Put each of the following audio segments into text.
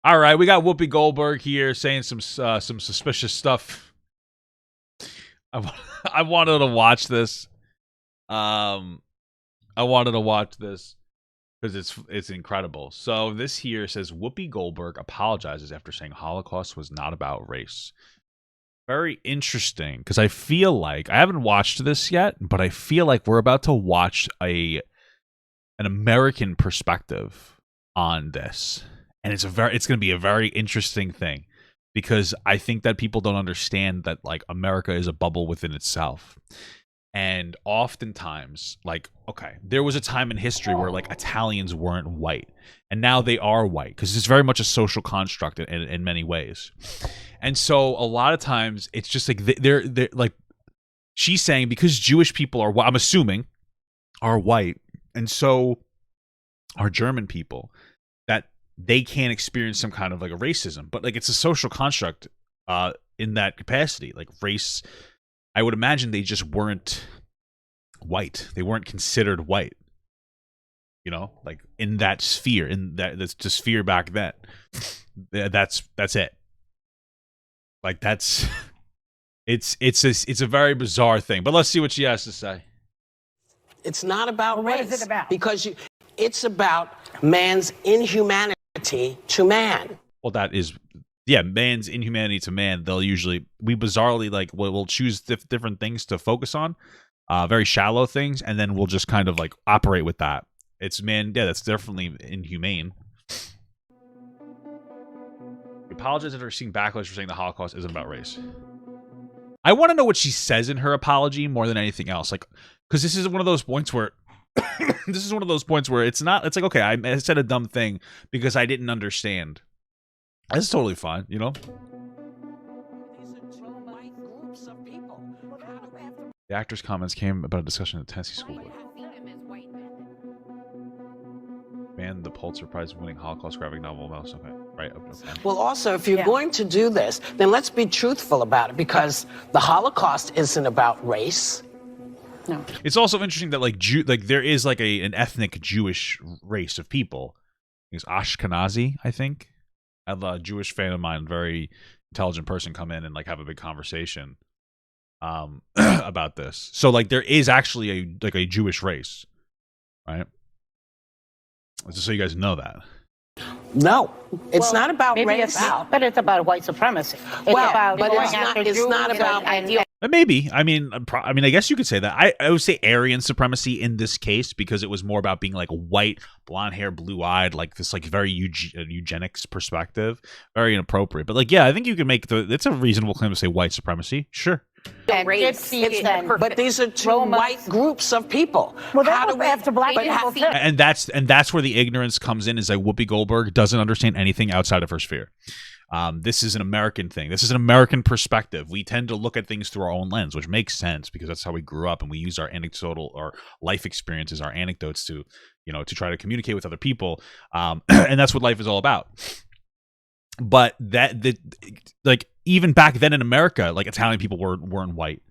All right, we got Whoopi Goldberg here saying some suspicious stuff. I wanted to watch this. I wanted to watch this because it's incredible. So this here says Whoopi Goldberg apologizes after saying Holocaust was not about race. Very interesting, because I feel like I haven't watched this yet, but I feel like we're about to watch an American perspective on this, and it's going to be a very interesting thing, because I think that people don't understand that like America is a bubble within itself. And oftentimes, like, okay, there was a time in history where like Italians weren't white, and now they are white, because it's very much a social construct in many ways. And so a lot of times it's just like they're like, she's saying because Jewish people are, I'm assuming, are white, and so are German people, that they can't experience some kind of like a racism, but like it's a social construct in that capacity. Like race, I would imagine they just weren't white. They weren't considered white, you know, like in that sphere, in the sphere back then. That's it. Like that's it's a very bizarre thing. But let's see what she has to say. It's not about race. What is it about? Because it's about man's inhumanity to man. Well, that is, yeah, man's inhumanity to man. They'll usually, we bizarrely like we'll choose different things to focus on, very shallow things, and then we'll just kind of like operate with that. It's man, yeah, that's definitely inhumane. We apologize if we're seeing backlash for saying the Holocaust isn't about race. I want to know what she says in her apology more than anything else, like, because this is one of those points where it's not. It's like, okay, I said a dumb thing because I didn't understand. That's totally fine, you know. The actor's comments came about a discussion at the Tennessee School Board. Man, the Pulitzer Prize winning Holocaust graphic novel mouse. Okay, right. Okay. Well, also, if you're going to do this, then let's be truthful about it, because the Holocaust isn't about race. No. It's also interesting that like there is like an ethnic Jewish race of people. It's Ashkenazi, I think. I had a Jewish fan of mine, very intelligent person, come in and like have a big conversation about this. So like there is actually a Jewish race, right? Just so you guys know that. No, it's not about maybe race. But it's about white supremacy. It's Well, about but going it's after not. It's Jews not about. Maybe. I mean, I guess you could say that. I would say Aryan supremacy in this case, because it was more about being like white, blonde hair, blue eyed, like this like very eugenics perspective, very inappropriate. But like, yeah, I think you can make it's a reasonable claim to say white supremacy. Sure. But these are two white groups of people. Well, that was after black people too. And that's where the ignorance comes in. Is that Whoopi Goldberg doesn't understand anything outside of her sphere. This is an American thing. This is an American perspective. We tend to look at things through our own lens, which makes sense because that's how we grew up, and we use our anecdotal or life experiences, our anecdotes to try to communicate with other people. And that's what life is all about. But like even back then in America, like Italian people weren't white.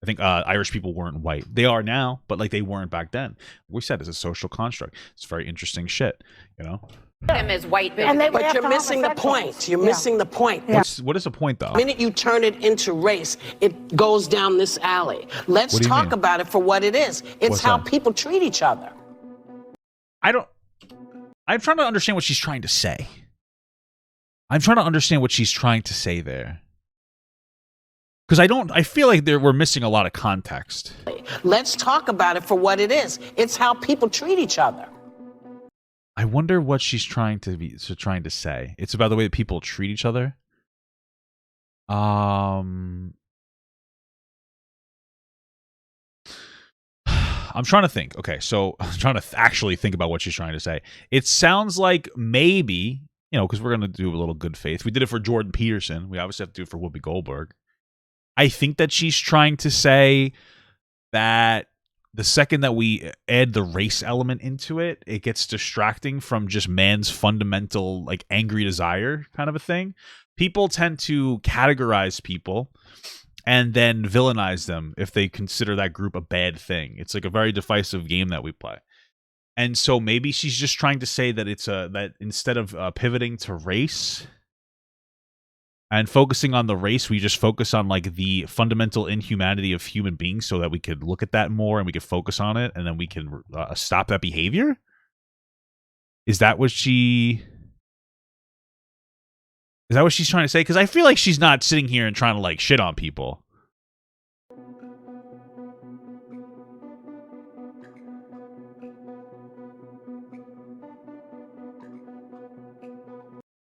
I think Irish people weren't white. They are now, but like they weren't back then. We said it's a social construct. It's very interesting shit, you know. Them as white, but you're missing the point. You're missing the point. Yeah. What is the point, though? The minute you turn it into race, it goes down this alley. Let's talk about it for what it is. It's how people treat each other. I'm trying to understand what she's trying to say. I'm trying to understand what she's trying to say there. Because I feel like we're missing a lot of context. Let's talk about it for what it is. It's how people treat each other. I wonder what she's trying to say. It's about the way that people treat each other. I'm trying to think. Okay, so I'm trying to actually think about what she's trying to say. It sounds like maybe, because we're going to do a little good faith. We did it for Jordan Peterson. We obviously have to do it for Whoopi Goldberg. I think that she's trying to say that the second that we add the race element into it, it gets distracting from just man's fundamental, like, angry desire kind of a thing. People tend to categorize people and then villainize them if they consider that group a bad thing. It's like a very divisive game that we play. And so maybe she's just trying to say that it's that instead of pivoting to race and focusing on the race, we just focus on like the fundamental inhumanity of human beings, so that we could look at that more and we could focus on it, and then we can stop that behavior. Is that what she's trying to say? Because I feel like she's not sitting here and trying to like shit on people.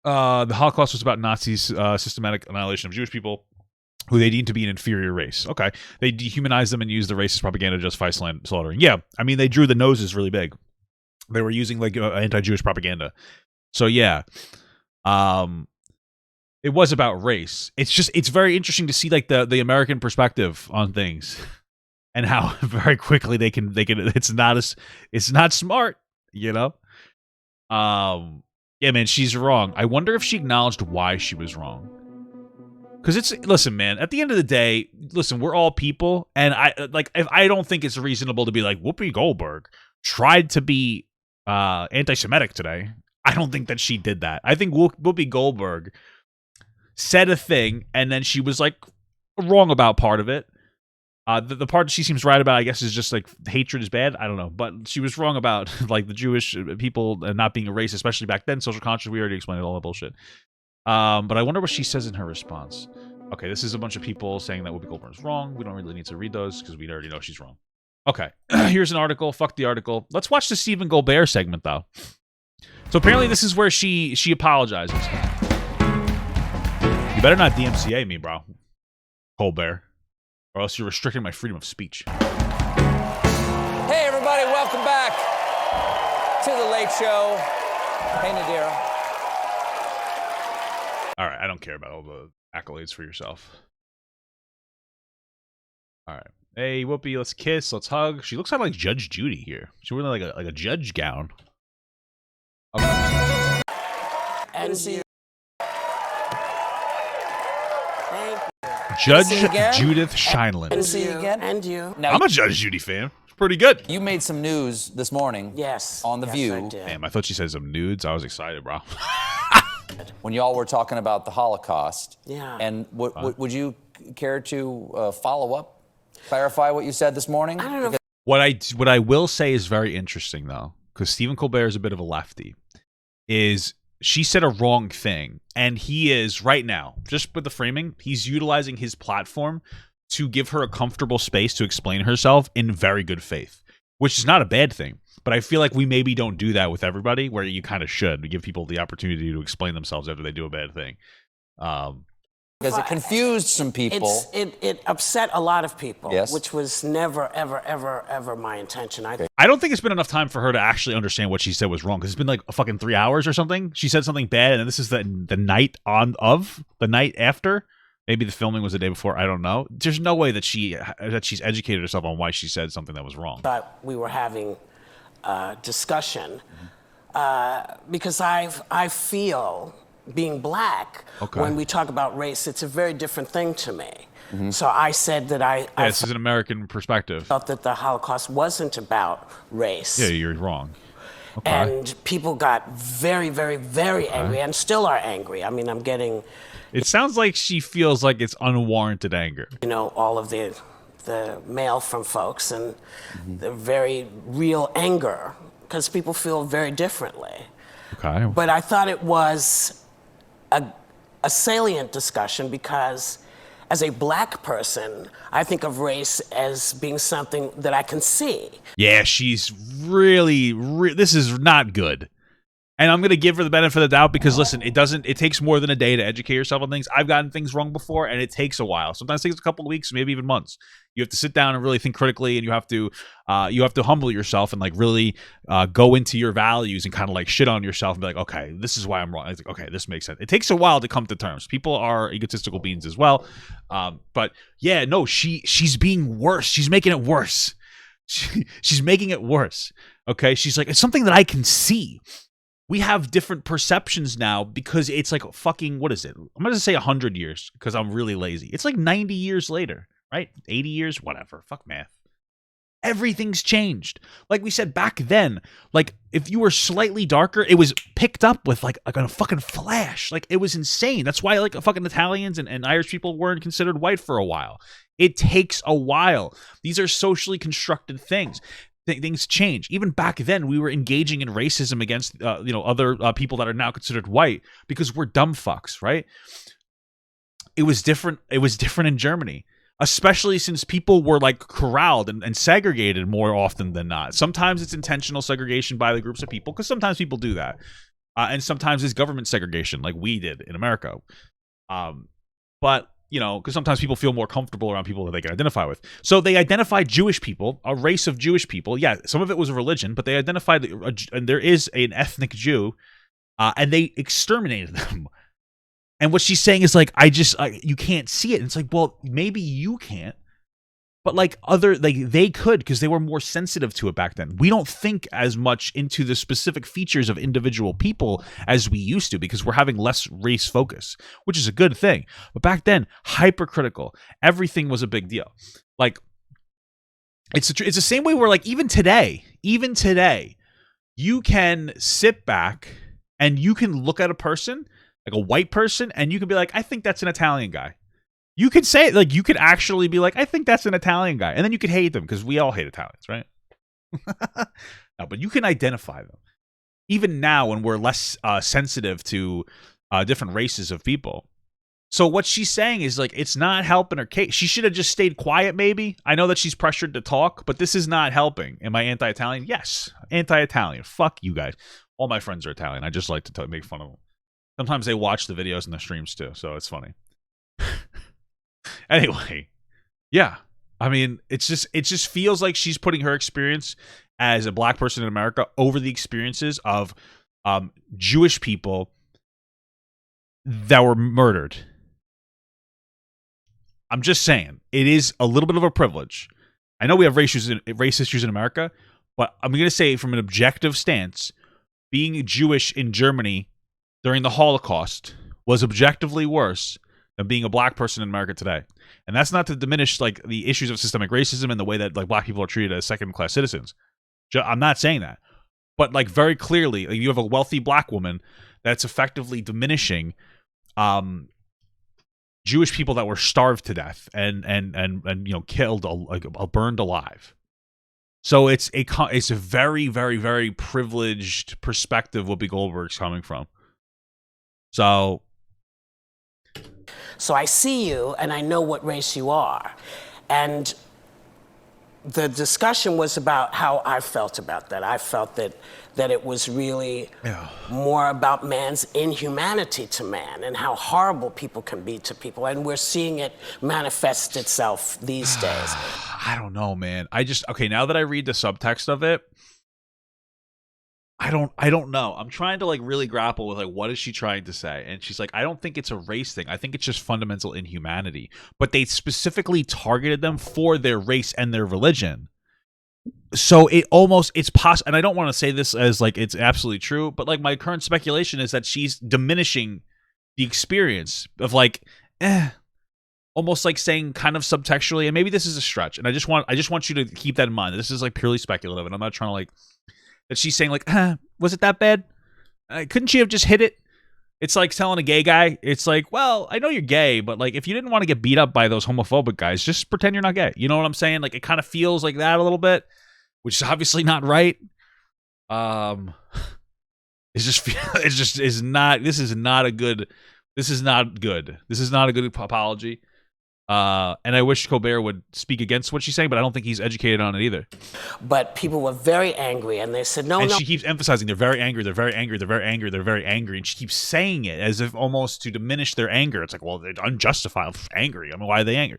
The Holocaust was about Nazis' systematic annihilation of Jewish people, who they deemed to be an inferior race. Okay. They dehumanized them and used the racist propaganda to justify slaughtering. Yeah, I mean, they drew the noses really big. They were using like anti-Jewish propaganda. So yeah, it was about race. It's very interesting to see like the American perspective on things, and how very quickly they can it's not smart, you know. Yeah, man, she's wrong. I wonder if she acknowledged why she was wrong. Because listen, man, at the end of the day, listen, we're all people, and I don't think it's reasonable to be like, Whoopi Goldberg tried to be anti-Semitic today. I don't think that she did that. I think Whoopi Goldberg said a thing, and then she was like wrong about part of it. The part that she seems right about, I guess, is just like hatred is bad. I don't know, but she was wrong about like the Jewish people not being a race, especially back then. Social conscience, we already explained all that bullshit. But I wonder what she says in her response. Okay, this is a bunch of people saying that Whoopi Goldberg is wrong. We don't really need to read those because we already know she's wrong. Okay, here's an article. Fuck the article. Let's watch the Stephen Goldberg segment though. So apparently this is where she apologizes. You better not DMCA me, bro, Colbert, or else you're restricting my freedom of speech. Hey, everybody, welcome back to The Late Show. Hey, Nadira. All right, I don't care about all the accolades for yourself. All right. Hey, Whoopi, let's kiss, let's hug. She looks kind of like Judge Judy here. She's wearing like a judge gown. Okay. And see. Judge Judith Scheinland. And see you again. And you. Now, I'm a Judge Judy fan. It's pretty good. You made some news this morning. Yes. On The View. I did. Damn, I thought she said some nudes. I was excited, bro. When y'all were talking about the Holocaust. Yeah. And would you care to follow up, clarify what you said this morning? I don't know. What I will say is very interesting though, because Stephen Colbert is a bit of a lefty. Is she said a wrong thing, and he is right now, just with the framing, he's utilizing his platform to give her a comfortable space to explain herself in very good faith, which is not a bad thing. But I feel like we maybe don't do that with everybody, where you kind of should. We give people the opportunity to explain themselves after they do a bad thing. Because it confused some people. It upset a lot of people, Yes. which was never, ever, ever, ever my intention. I don't think it's been enough time for her to actually understand what she said was wrong, because it's been like a fucking 3 hours or something. She said something bad, and this is the night the night after. Maybe the filming was the day before. I don't know. There's no way that she's educated herself on why she said something that was wrong. Thought we were having a discussion because I feel being black, when we talk about race, it's a very different thing to me. So I said that this is an American perspective. Felt that the Holocaust wasn't about race. Yeah, you're wrong. Okay. And people got very, very, very angry, and still are angry. I mean, I'm getting... It sounds like she feels like it's unwarranted anger. You know, all of the mail from folks, and the very real anger, because people feel very differently. Okay. But I thought it was a salient discussion because as a black person, I think of race as being something that I can see. Yeah, she's really this is not good. And I'm going to give her the benefit of the doubt because, listen, it takes more than a day to educate yourself on things. I've gotten things wrong before, and it takes a while. Sometimes it takes a couple of weeks, maybe even months. You have to sit down and really think critically, and you have to humble yourself and like really go into your values and kind of like shit on yourself and be like, okay, this is why I'm wrong. It's like, okay, this makes sense. It takes a while to come to terms. People are egotistical beings as well. But yeah, no, she's being worse. She's making it worse. She's making it worse. Okay, she's like, it's something that I can see. We have different perceptions now because it's like fucking, what is it? I'm going to say 100 years because I'm really lazy. It's like 90 years later, right? 80 years, whatever. Fuck math. Everything's changed. Like we said back then, like if you were slightly darker, it was picked up with like a fucking flash. Like it was insane. That's why like fucking Italians and Irish people weren't considered white for a while. It takes a while. These are socially constructed things. Things change. Even back then, we were engaging in racism against other people that are now considered white because we're dumb fucks, right? It was different. It was different in Germany. Especially since people were like corralled and segregated more often than not. Sometimes it's intentional segregation by the groups of people, because sometimes people do that. And sometimes it's government segregation, like we did in America. But, because sometimes people feel more comfortable around people that they can identify with. So they identified Jewish people, a race of Jewish people. Yeah, some of it was a religion, but they identified, and there is an ethnic Jew, and they exterminated them. And what she's saying is like, you can't see it. And it's like, well, maybe you can't, but like they could, because they were more sensitive to it back then. We don't think as much into the specific features of individual people as we used to, because we're having less race focus, which is a good thing. But back then, hypercritical. Everything was a big deal. Like, it's the same way where like even today, you can sit back and you can look at a person, like a white person, and you can be like, I think that's an Italian guy. You could say, like, you could actually be like, I think that's an Italian guy. And then you could hate them, because we all hate Italians, right? No, but you can identify them. Even now, when we're less sensitive to different races of people. So what she's saying is, like, it's not helping her case. She should have just stayed quiet, maybe. I know that she's pressured to talk, but this is not helping. Am I anti-Italian? Yes, anti-Italian. Fuck you guys. All my friends are Italian. I just like to make fun of them. Sometimes they watch the videos and the streams too, so it's funny. Anyway, yeah. I mean, it just feels like she's putting her experience as a black person in America over the experiences of Jewish people that were murdered. I'm just saying, it is a little bit of a privilege. I know we have race issues in America, but I'm going to say from an objective stance, being Jewish in Germany during the Holocaust was objectively worse than being a black person in America today. And that's not to diminish like the issues of systemic racism and the way that like black people are treated as second-class citizens. I'm not saying that. But like very clearly, like, you have a wealthy black woman that's effectively diminishing Jewish people that were starved to death and killed, burned alive. So it's a very, very, very privileged perspective Whoopi Goldberg's coming from. So I see you, and I know what race you are. And the discussion was about how I felt about that. I felt that it was really more about man's inhumanity to man and how horrible people can be to people. And we're seeing it manifest itself these days. I don't know, man. Now that I read the subtext of it, I don't know. I'm trying to like really grapple with like, what is she trying to say? And she's like, I don't think it's a race thing. I think it's just fundamental inhumanity. But they specifically targeted them for their race and their religion. So it's possible. And I don't want to say this as like it's absolutely true, but like my current speculation is that she's diminishing the experience of like, almost like saying kind of subtextually, and maybe this is a stretch. And I just want you to keep that in mind. This is like purely speculative, and I'm not trying to like. That she's saying like, was it that bad? Couldn't she have just hit it? It's like telling a gay guy, it's like, well, I know you're gay, but like if you didn't want to get beat up by those homophobic guys, just pretend you're not gay. You know what I'm saying? Like it kind of feels like that a little bit, which is obviously not right. This is not good. This is not a good apology. And I wish Colbert would speak against what she's saying, but I don't think he's educated on it either. But people were very angry, and they said, no. She keeps emphasizing they're very angry, they're very angry, they're very angry, they're very angry, and she keeps saying it as if almost to diminish their anger. It's like, well, they're unjustified angry. I mean, why are they angry?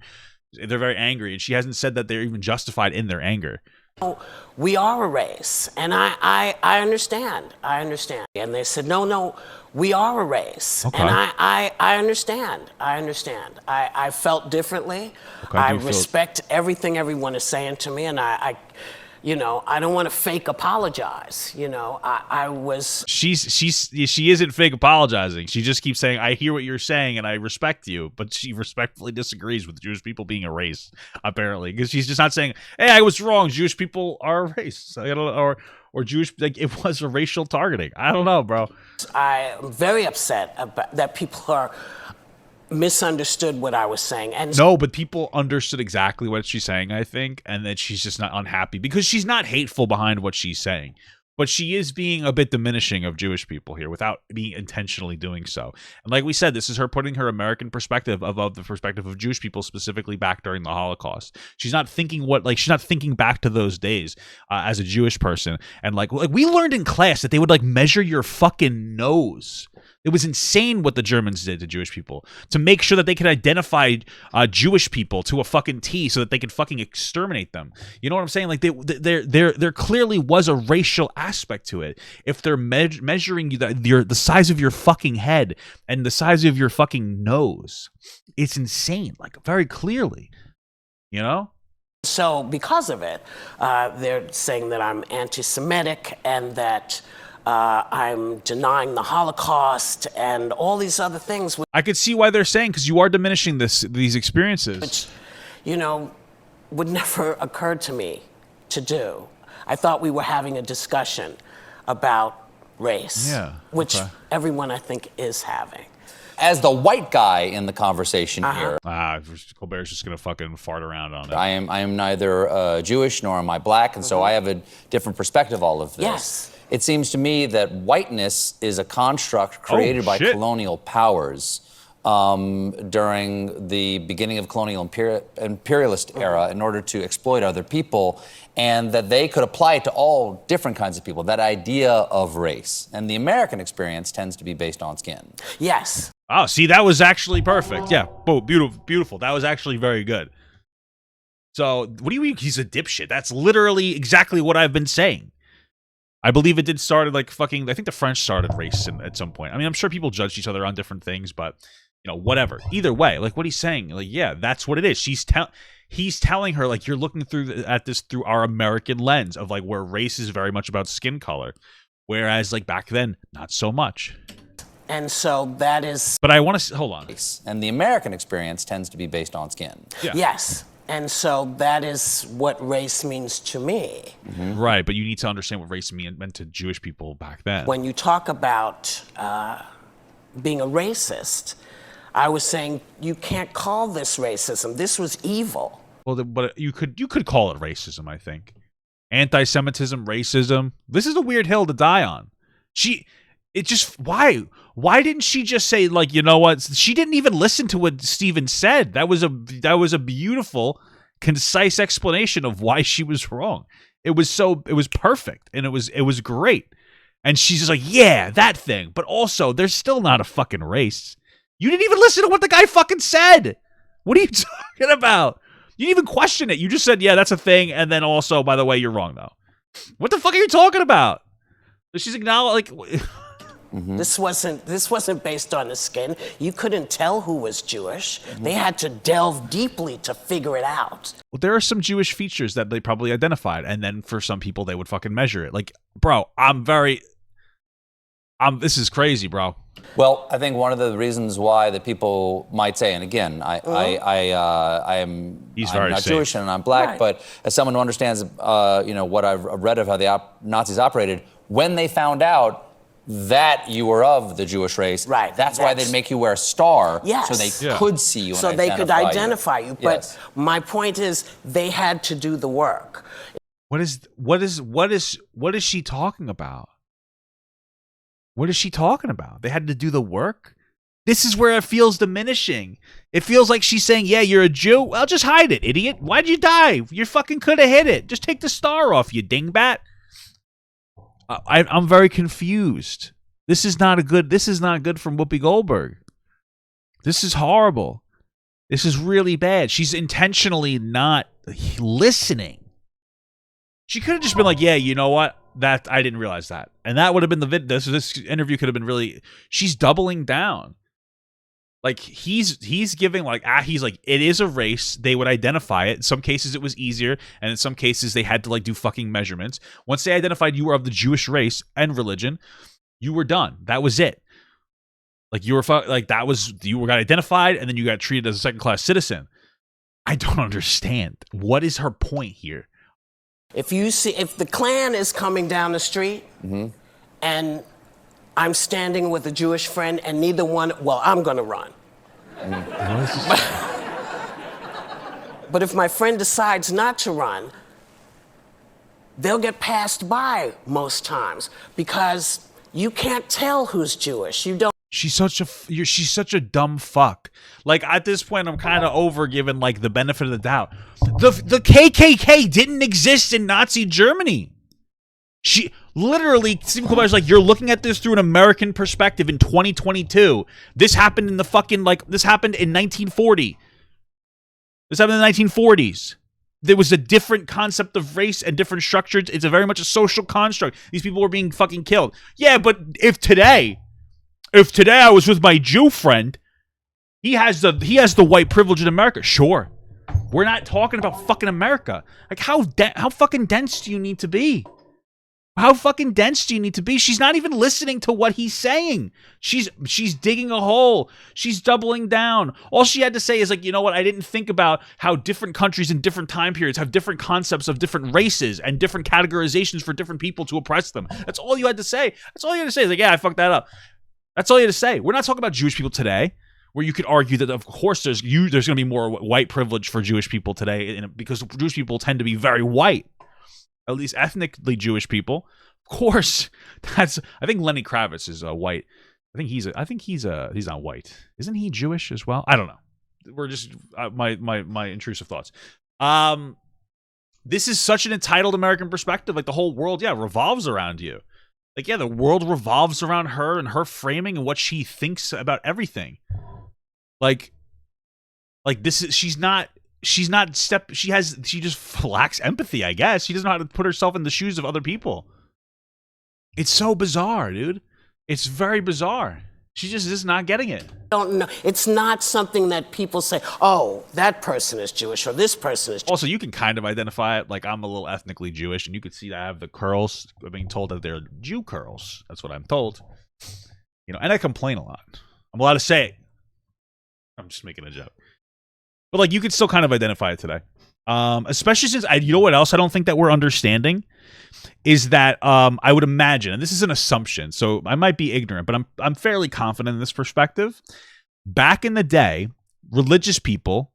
They're very angry, and she hasn't said that they're even justified in their anger. We are a race, and I understand. And they said, no, we are a race. Okay. And I understand. I felt differently. Okay, I respect everything everyone is saying to me, and You know, I don't want to fake apologize. You know, I was. She isn't fake apologizing. She just keeps saying, "I hear what you're saying and I respect you," but she respectfully disagrees with Jewish people being a race, apparently, because she's just not saying, "Hey, I was wrong. Jewish people are a race," or Jewish, like it was a racial targeting. I don't know, bro. I'm very upset about that people are misunderstood what I was saying. And no, but people understood exactly what she's saying, I think, and that she's just not unhappy because she's not hateful behind what she's saying. But she is being a bit diminishing of Jewish people here without being intentionally doing so. And like we said, this is her putting her American perspective above the perspective of Jewish people, specifically back during the Holocaust. She's not thinking she's not thinking back to those days as a Jewish person. And like we learned in class that they would like measure your fucking nose. It was insane what the Germans did to Jewish people to make sure that they could identify Jewish people to a fucking T so that they could fucking exterminate them. You know what I'm saying? Like there clearly was a racial aspect to it. If they're measuring you the size of your fucking head and the size of your fucking nose, it's insane. Like very clearly, you know. So because of it, they're saying that I'm anti-Semitic and that I'm denying the Holocaust and all these other things. I could see why they're saying, because you are diminishing these experiences. Which, you know, would never occur to me to do. I thought we were having a discussion about race, which everyone I think is having. As the white guy in the conversation here, Colbert's just gonna fucking fart around on it. I am neither Jewish nor am I black, and so I have a different perspective of all of this. Yes. It seems to me that whiteness is a construct created by colonial powers during the beginning of colonial imperialist era in order to exploit other people, and that they could apply it to all different kinds of people, that idea of race. And the American experience tends to be based on skin. Yes. Oh, see, that was actually perfect. Yeah, beautiful, beautiful. That was actually very good. So, what do you mean he's a dipshit? That's literally exactly what I've been saying. I believe it did started like fucking. I think the French started race at some point. I mean, I'm sure people judged each other on different things, but you know, whatever. Either way, like what he's saying, like yeah, that's what it is. He's telling her like you're looking at this through our American lens of like where race is very much about skin color, whereas like back then, not so much. And so that is. But I want to hold on. And the American experience tends to be based on skin. Yeah. Yes. And so that is what race means to me. Mm-hmm. Right, but you need to understand what race meant to Jewish people back then. When you talk about being a racist, I was saying you can't call this racism. This was evil. Well, but you could call it racism, I think. Antisemitism, racism. This is a weird hill to die on. Why didn't she just say like, you know what? She didn't even listen to what Steven said. That was a beautiful, concise explanation of why she was wrong. It was perfect and it was great. And she's just like, yeah, that thing. But also, there's still not a fucking race. You didn't even listen to what the guy fucking said. What are you talking about? You didn't even question it. You just said, yeah, that's a thing. And then also, by the way, you're wrong though. What the fuck are you talking about? She's acknowledged like. Mm-hmm. This wasn't based on the skin. You couldn't tell who was Jewish. Mm-hmm. They had to delve deeply to figure it out. Well, there are some Jewish features that they probably identified, and then for some people they would fucking measure it. Like, bro, this is crazy, bro. Well, I think one of the reasons why that people might say, and again, I'm not Jewish and I'm black, but as someone who understands, what I've read of how the Nazis operated, when they found out that you were of the Jewish race, that's why they'd make you wear a star, so they could see you, so they could identify you. But my point is, they had to do the work. What is she talking about? What is she talking about? They had to do the work? This is where it feels diminishing. It feels like she's saying, yeah, you're a Jew. Well, just hide it, idiot. Why'd you die? You fucking could have hit it. Just take the star off, you dingbat. I'm very confused. This is not good from Whoopi Goldberg. This is horrible. This is really bad. She's intentionally not listening. She could have just been like, yeah, you know what? That I didn't realize that. And that would have been the this interview could have been really. She's doubling down. Like he's giving like he's like, it is a race. They would identify it. In some cases it was easier, and in some cases they had to like do fucking measurements. Once they identified you were of the Jewish race and religion, you were done. That was it. Like you got identified, and then you got treated as a second-class citizen. I don't understand. What is her point here? If the Klan is coming down the street, and I'm standing with a Jewish friend, and neither one, well, I'm going to run. But if my friend decides not to run, they'll get passed by most times because you can't tell who's Jewish. You don't. She's such a dumb fuck. Like at this point, I'm kind of over giving like the benefit of the doubt. The KKK didn't exist in Nazi Germany. She literally, Stephen Colbert's like, you're looking at this through an American perspective in 2022. This happened in this happened in 1940. This happened in the 1940s. There was a different concept of race and different structures. It's a very much a social construct. These people were being fucking killed. Yeah, but if today I was with my Jew friend, he has the white privilege in America. Sure. We're not talking about fucking America. Like how fucking dense do you need to be? How fucking dense do you need to be? She's not even listening to what he's saying. She's digging a hole. She's doubling down. All she had to say is like, you know what? I didn't think about how different countries in different time periods have different concepts of different races and different categorizations for different people to oppress them. That's all you had to say. That's all you had to say. It's like, yeah, I fucked that up. That's all you had to say. We're not talking about Jewish people today, where you could argue that, of course, there's going to be more white privilege for Jewish people today because Jewish people tend to be very white, at least ethnically Jewish people. Of course, I think Lenny Kravitz is white. I think he's not white. Isn't he Jewish as well? I don't know. We're just my intrusive thoughts. This is such an entitled American perspective. Like the whole world, revolves around you. Like, the world revolves around her and her framing and what she thinks about everything. Like this is, she just lacks empathy, I guess. She doesn't know how to put herself in the shoes of other people. It's so bizarre, dude. It's very bizarre. She just is not getting it. Don't know. It's not something that people say, oh, that person is Jewish or this person is Jewish. Also, you can kind of identify it. Like, I'm a little ethnically Jewish, and you could see that I have the curls. I'm being told that they're Jew curls. That's what I'm told. And I complain a lot. I'm allowed to say it. I'm just making a joke. But, like, you could still kind of identify it today. Especially since, you know what else I don't think that we're understanding? Is that I would imagine, and this is an assumption, so I might be ignorant, but I'm fairly confident in this perspective. Back in the day, religious people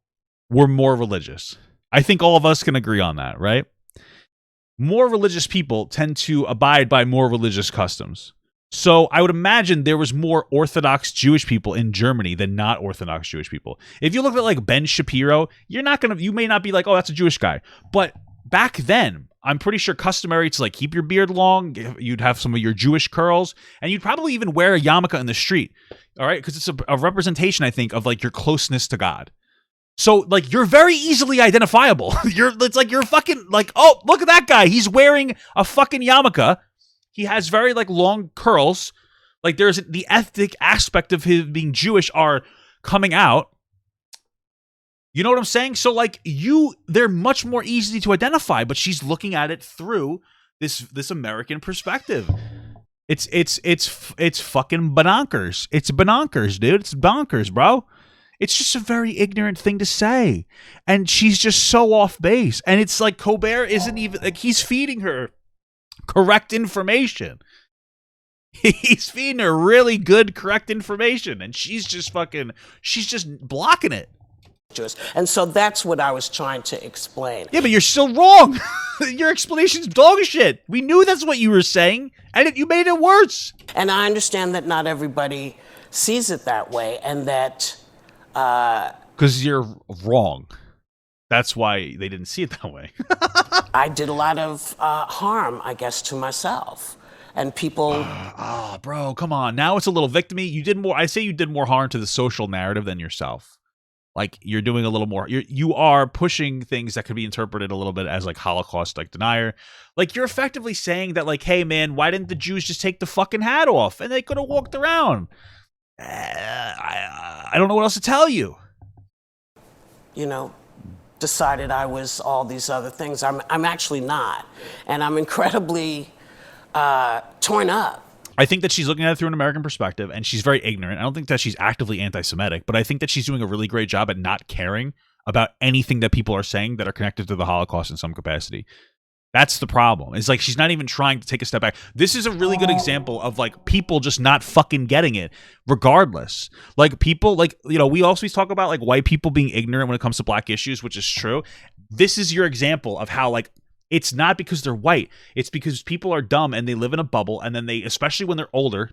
were more religious. I think all of us can agree on that, right? More religious people tend to abide by more religious customs. So I would imagine there was more Orthodox Jewish people in Germany than not Orthodox Jewish people. If you look at like Ben Shapiro, you may not be like, oh, that's a Jewish guy. But back then, I'm pretty sure customary to like keep your beard long. You'd have some of your Jewish curls, and you'd probably even wear a yarmulke in the street. All right, because it's a representation, I think, of like your closeness to God. So like you're very easily identifiable. It's like you're fucking like, oh, look at that guy. He's wearing a fucking yarmulke. He has very like long curls. Like there's the ethnic aspect of his being Jewish are coming out. You know what I'm saying? So like they're much more easy to identify, but she's looking at it through this American perspective. It's fucking bonkers. It's bonkers, dude. It's bonkers, bro. It's just a very ignorant thing to say. And she's just so off base. And it's like Colbert isn't even like he's feeding her correct information. He's feeding her really good, correct information. And she's just blocking it. And so that's what I was trying to explain. Yeah, but you're still wrong. Your explanation's dog shit. We knew that's what you were saying, and you made it worse. And I understand that not everybody sees it that way, and that... Because you're wrong. That's why they didn't see it that way. I did a lot of harm, I guess, to myself. And people... bro, come on. Now it's a little victim-y. I say you did more harm to the social narrative than yourself. Like, you're doing a little more. You are pushing things that could be interpreted a little bit as, like, Holocaust, like, denier. Like, you're effectively saying that, like, hey, man, why didn't the Jews just take the fucking hat off? And they could have walked around. I I don't know what else to tell you. You know, decided I was all these other things. I'm actually not. And I'm incredibly torn up. I think that she's looking at it through an American perspective, and she's very ignorant. I don't think that she's actively anti-Semitic, but I think that she's doing a really great job at not caring about anything that people are saying that are connected to the Holocaust in some capacity. That's the problem. It's like she's not even trying to take a step back. This is a really good example of like people just not fucking getting it regardless. Like people, like, you know, we always talk about like white people being ignorant when it comes to black issues, which is true. This is your example of how like it's not because they're white. It's because people are dumb and they live in a bubble, and then they, especially when they're older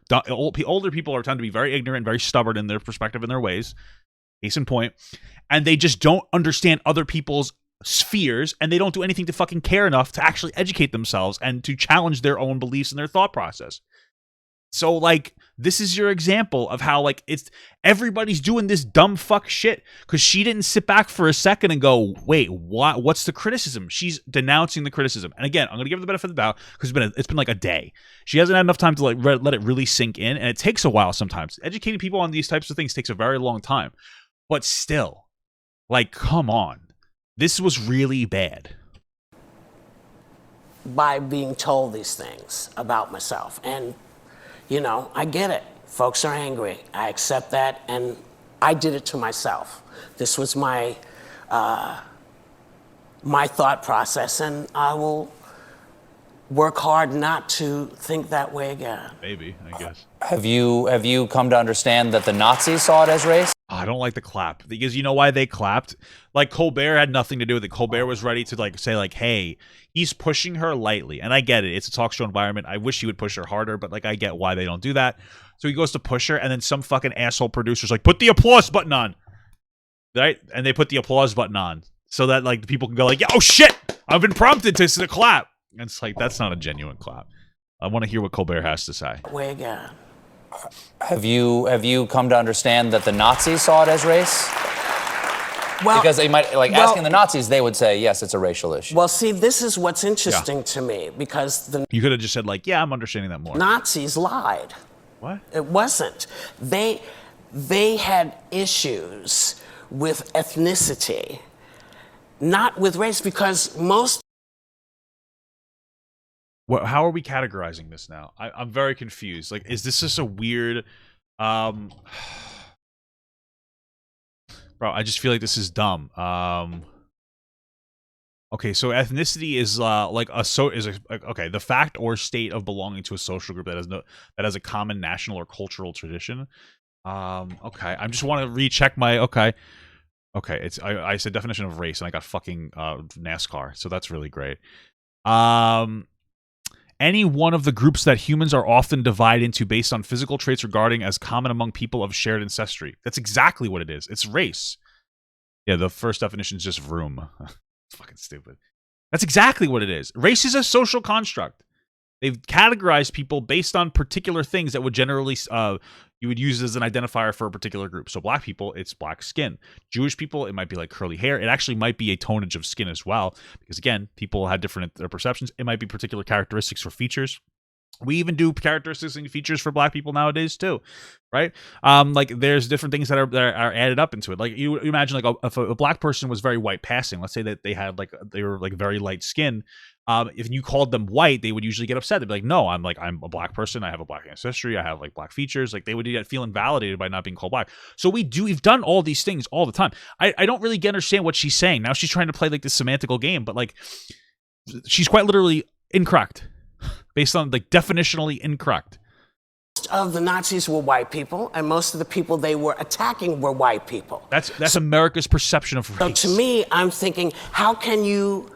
people are tend to be very ignorant, very stubborn in their perspective and their ways. Case in point. And they just don't understand other people's spheres, and they don't do anything to fucking care enough to actually educate themselves and to challenge their own beliefs and their thought process. So like this is your example of how like it's everybody's doing this dumb fuck shit because she didn't sit back for a second and go, wait, what's the criticism? She's denouncing the criticism. And again, I'm gonna give her the benefit of the doubt because it's been like a day. She hasn't had enough time to like let it really sink in, and it takes a while sometimes. Educating people on these types of things takes a very long time. But still, like, come on. This was really bad. By being told these things about myself. And, you know, I get it. Folks are angry. I accept that, and I did it to myself. This was my my thought process, and I will work hard not to think that way again. Maybe, I guess. Have you come to understand that the Nazis saw it as race? I don't like the clap because you know why they clapped? Like Colbert had nothing to do with it. Colbert was ready to like say like, hey, he's pushing her lightly. And I get it. It's a talk show environment. I wish he would push her harder, but like I get why they don't do that. So he goes to push her, and then some fucking asshole producer's like, put the applause button on. Right? And they put the applause button on so that like the people can go like, yeah, oh shit, I've been prompted to clap. And it's like, that's not a genuine clap. I want to hear what Colbert has to say. Way again. Have you come to understand that the Nazis saw it as race? Well, because they might, like, asking the Nazis, they would say, yes, it's a racial issue. Well, see, this is what's interesting to me, because you could have just said, like, yeah, I'm understanding that more. Nazis lied. What? It wasn't. They had issues with ethnicity, not with race, because most... How are we categorizing this now? I'm very confused. Like, is this just a weird... Bro, I just feel like this is dumb. Okay, so ethnicity is okay, the fact or state of belonging to a social group that has a common national or cultural tradition. Okay, I just want to recheck my okay. It's I said definition of race and I got fucking NASCAR, so that's really great. Any one of the groups that humans are often divided into based on physical traits regarding as common among people of shared ancestry. That's exactly what it is. It's race. Yeah, the first definition is just room. It's fucking stupid. That's exactly what it is. Race is a social construct. They've categorized people based on particular things that would generally you would use as an identifier for a particular group. So black people, it's black skin. Jewish people, it might be like curly hair. It actually might be a tonage of skin as well, because again, people have different perceptions. It might be particular characteristics or features. We even do characteristics and features for black people nowadays too, right? Like there's different things that are added up into it. Like you imagine, like if a black person was very white passing, let's say that they were like very light skin. If you called them white, they would usually get upset. They'd be like, no, I'm a black person. I have a black ancestry. I have like black features. Like they would feel invalidated by not being called black. So we've done all these things all the time. I don't really understand what she's saying. Now she's trying to play like this semantical game, but like she's quite literally incorrect based on like definitionally incorrect. Most of the Nazis were white people, and most of the people they were attacking were white people. That's America's perception of race. So to me, I'm thinking, how can you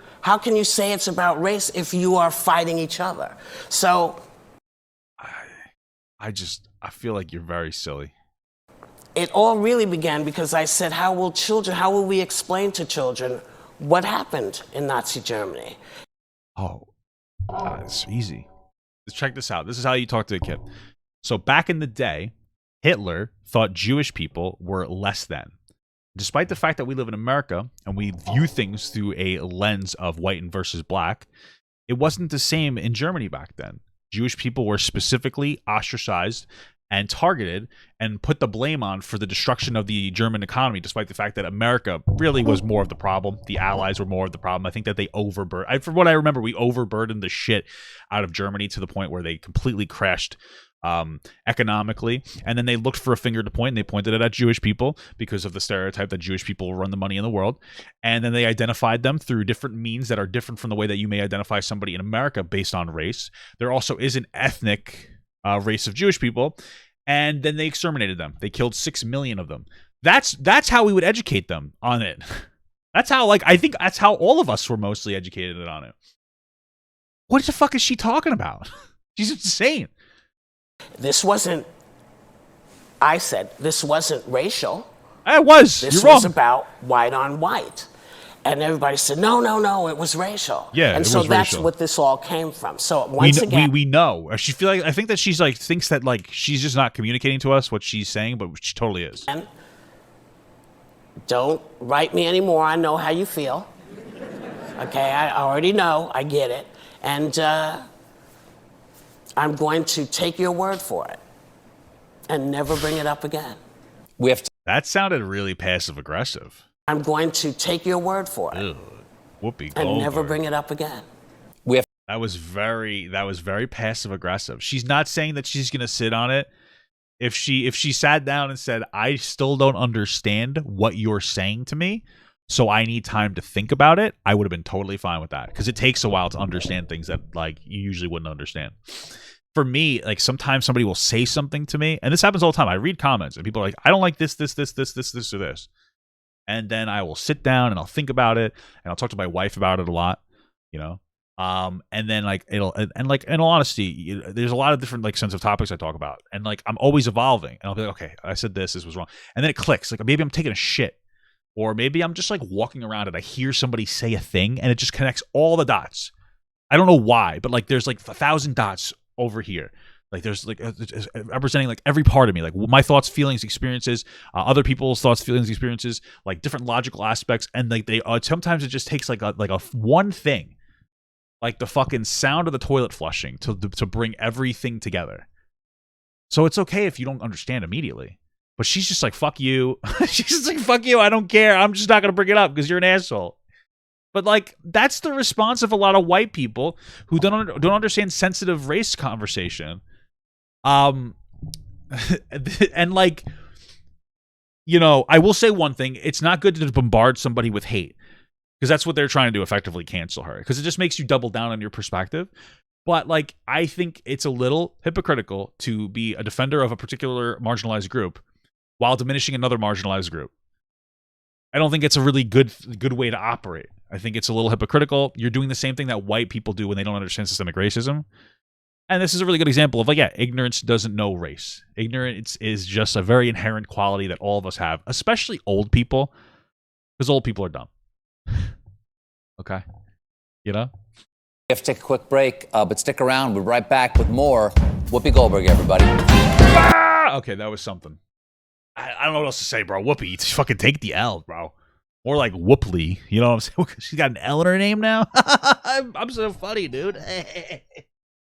say it's about race if you are fighting each other? So I feel like you're very silly. It all really began because I said, how will we explain to children what happened in Nazi Germany? It's easy. Let's check this out. This is how you talk to a kid. So back in the day, Hitler thought Jewish people were less than. Despite the fact that we live in America and we view things through a lens of white versus black, it wasn't the same in Germany back then. Jewish people were specifically ostracized and targeted and put the blame on for the destruction of the German economy, despite the fact that America really was more of the problem. The Allies were more of the problem. I think that they from what I remember, we overburdened the shit out of Germany to the point where they completely crashed economically, and then they looked for a finger to point, and they pointed it at Jewish people because of the stereotype that Jewish people run the money in the world, and then they identified them through different means that are different from the way that you may identify somebody in America based on race. There also is an ethnic race of Jewish people, and then they exterminated them. They killed 6 million of them. That's how we would educate them on it. That's how, like, I think that's how all of us were mostly educated on it. What the fuck is she talking about? She's insane. This wasn't, I said, this wasn't racial. It was. This You're wrong. was about white on white. And everybody said, no, it was racial. Yeah, and it so was that's racial. what this all came from. So once again, we know. I think that she's like thinks that like she's just not communicating to us what she's saying, but she totally is. And don't write me anymore. I know how you feel. Okay, I already know. I get it. And I'm going to take your word for it and never bring it up again. That sounded really passive aggressive. I'm going to take your word for it. Ew. Whoopi Goldberg. And never bring it up again. That was very passive aggressive. She's not saying that she's gonna sit on it. If she sat down and said, I still don't understand what you're saying to me, so I need time to think about it, I would have been totally fine with that. Because it takes a while to understand things that like you usually wouldn't understand. For me, like sometimes somebody will say something to me, and this happens all the time. I read comments and people are like, I don't like this, or this. And then I will sit down and I'll think about it, and I'll talk to my wife about it a lot, you know. And then like like in all honesty, there's a lot of different like sensitive topics I talk about, and like I'm always evolving, and I'll be like, okay, I said this was wrong, and then it clicks. Like maybe I'm taking a shit, or maybe I'm just like walking around and I hear somebody say a thing, and it just connects all the dots. I don't know why, but like there's like 1,000 dots over here. Like there's like representing like every part of me, like my thoughts, feelings, experiences, other people's thoughts, feelings, experiences, like different logical aspects, and like they sometimes it just takes like a one thing, like the fucking sound of the toilet flushing to bring everything together. So it's okay if you don't understand immediately, but she's just like fuck you. She's just like fuck you. I don't care. I'm just not gonna bring it up because you're an asshole. But like that's the response of a lot of white people who don't understand sensitive race conversation. And like, you know, I will say one thing. It's not good to bombard somebody with hate because that's what they're trying to do, effectively cancel her, because it just makes you double down on your perspective. But like, I think it's a little hypocritical to be a defender of a particular marginalized group while diminishing another marginalized group. I don't think it's a really good way to operate. I think it's a little hypocritical. You're doing the same thing that white people do when they don't understand systemic racism. And this is a really good example of like, yeah, ignorance doesn't know race. Ignorance is just a very inherent quality that all of us have, especially old people, because old people are dumb. Okay? You know? We have to take a quick break, but stick around. We'll be right back with more Whoopi Goldberg, everybody. Ah! Okay, that was something. I don't know what else to say, bro. Whoopi, just fucking take the L, bro. More like Whooply. You know what I'm saying? She's got an L in her name now. I'm so funny, dude.